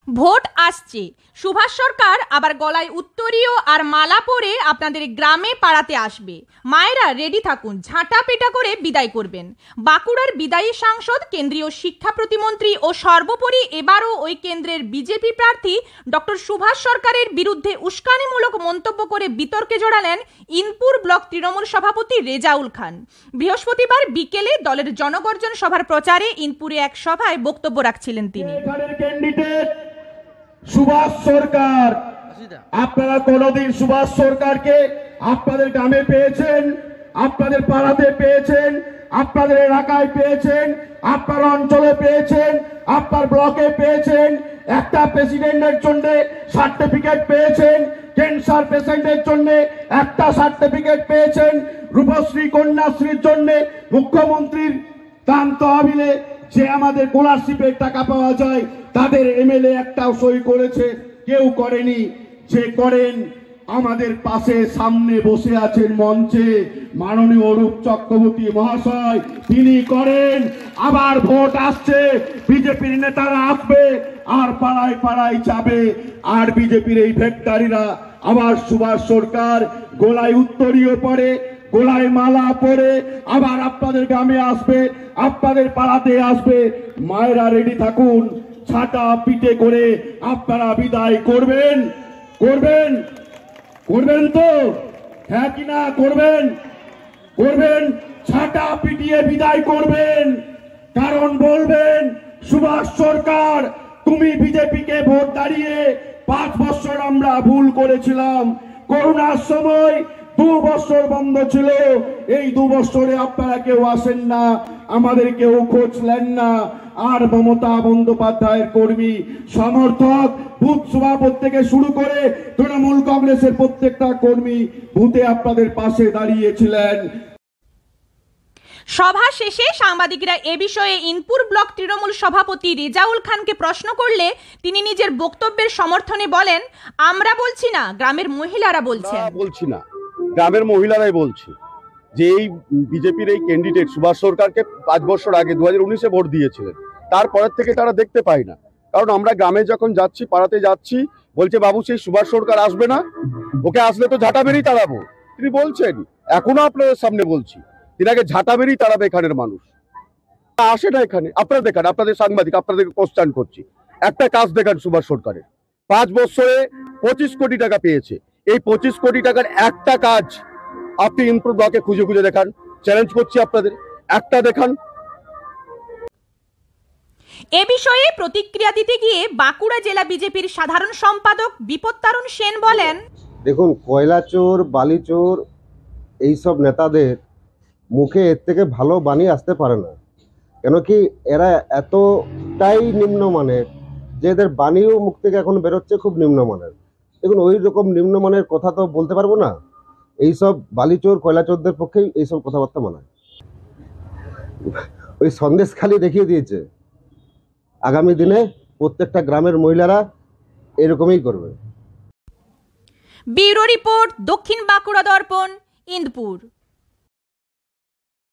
Vote আসছে, সুভাষ সরকার আবার গলায় উত্তরীয় আর মালা পরে আপনাদের গ্রামে পাড়াতে আসবে। মায়েরা রেডি থাকুন, ঝাঁটা পেটা করে বিদায় করবেন। বাঁকুড়ার বিদায়ী সাংসদ, কেন্দ্রীয় শিক্ষা প্রতিমন্ত্রী ও সর্বোপরি এবারও ওই কেন্দ্রের বিজেপি প্রার্থী ডক্টর সুভাষ সরকারের বিরুদ্ধে উস্কানিমূলক মন্তব্য করে বিতর্কে জড়ালেন ইনপুর ব্লক তৃণমূল সভাপতি রেজাউল খান। বৃহস্পতিবার বিকেলে দলের জনগর্জন সভার প্রচারে ইনপুরে এক সভায় বক্তব্য রাখছিলেন তিনি। সুভাষ সরকার, আপনারা কোনদিন সুভাষ সরকারকে আপনাদের গ্রামে পেয়েছেন, আপনাদের পাড়াতে পেয়েছেন, আপনাদের এলাকায় পেয়েছেন, আপনার অঞ্চলে পেয়েছেন, আপনার ব্লকে পেয়েছেন? একটা প্রেসিডেন্টের জন্য সার্টিফিকেট পেয়েছেন, ক্যান্সার পেশেন্টের জন্য একটা সার্টিফিকেট পেয়েছেন, রূপশ্রী কন্যাশ্রীর জন্য মুখ্যমন্ত্রীর দান তহবিলে যে আমাদের স্কলারশিপের টাকা পাওয়া যায় তাদের এমএলএ একটাও সই করেছে? কেউ করেনি। যে করেন আমাদের পাশে সামনে বসে আছেন মঞ্চে মাননীয় অরূপ চক্রবর্তী মহাশয়, তিনি করেন। আবার ভোট আসছে, বিজেপির নেতারা আসবে আর পাড়ায় পাড়ায় যাবে, আর বিজেপির এই ভেটকারীরা আবার সুভাষ সরকার গলায় উত্তরীয় পরে, গলায় মালা পরে আবার আপনাদের গ্রামে আসবে, আপনাদের পাড়াতে আসবে। মায়েরা রেডি থাকুন, ছাটা পিঠে করে আপনারা বিদায় করবেন। করবেন করবেন তো? হ্যাঁ কিনা করবেন? করবেন, ছাটা পিটিয়ে বিদায় করবেন। কারণ বলবেন, সুভাষ সরকার তুমি বিজেপিকে ভোট দাঁড়িয়ে 5 বছর আমরা ভুল করেছিলাম। করোনার সময় 2 বছর বন্ধ ছিল, এই 2 বছরে আপনারা কেউ আসেন না, আমাদের কেউ খোঁজ নেন না। আর মমতা বন্দ্যোপাধ্যায়ের কর্মী সমর্থক, বুথ সভাপতি থেকে শুরু করে তৃণমূল কংগ্রেসের প্রত্যেকটা কর্মী বুথে আপনাদের পাশে দাঁড়িয়েছিলেন। সভা শেষে সাংবাদিকরা এ বিষয়ে ইনপুর ব্লক তৃণমূল সভাপতি রেজাউল খানকে প্রশ্ন করলে তিনি নিজের বক্তব্যের সমর্থনে বলেন, আমরা বলছি না, গ্রামের মহিলারা বলছেন। বলছি না, গ্রামের মহিলারাই বলছে যে এই বিজেপির এই ক্যান্ডিডেট সুভাষ সরকারকে 5 বছর আগে 2019-এ ভোট দিয়েছিলেন, তারপরের থেকে তারা দেখতে পায় না। কারণ আমরা গ্রামে যখন যাচ্ছি, পাড়াতে যাচ্ছি, বলছে বাবু সেই সুভাষ সরকার আসবে না, ওকে আসলে তো ঝাঁটা বেরিয়ে তাড়াবো। তিনি বলছেন, এখনো আপনাদের সামনে বলছি, তিনাকে ঝাঁটা বেরিয়ে তাড়াবে এখানের মানুষ। আসে না এখানে, আপনারা দেখান, আপনাদের সাংবাদিক, আপনাদেরকে কোশ্চেন করছি, একটা কাজ দেখান সুভাষ সরকারের। 5 বছরে 25 কোটি টাকা পেয়েছে, এই 25 কোটি টাকার একটা কাজ আপনি ইনপুট ব্লকে খুঁজে খুঁজে দেখান। চ্যালেঞ্জ করছি আপনাদের, একটা দেখান। এ বিষয়ে প্রতিক্রিয়া দিতে গিয়ে বাঁকুড়া জেলা বিজেপির সাধারণ সম্পাদক বিপত্তারণ সেন বলেন, দেখুন, কয়লা চোর, বালি চোর এইসব নেতাদের মুখে এর থেকে ভালো বাণী আসতে পারে না। কেন কি এরা এতটাই নিম্নমানের যে এদের বাণীও মুখ থেকে এখন বেরোচ্ছে খুব নিম্নমানের। দেখুন, ওই রকম নিম্নমানের কথা তো বলতে পারবো না। এইসব বালিচোর, কয়লাচোরদের পক্ষেই এইসব কথাবার্তা মানায়। ওই সন্দেশ খালি দেখিয়ে দিয়েছে, আগামী দিনে প্রত্যেকটা গ্রামের মহিলারা এরকমই করবে। ব্যুরো রিপোর্ট, দক্ষিণ বাঁকুড়া দর্পণ, ইন্দপুর।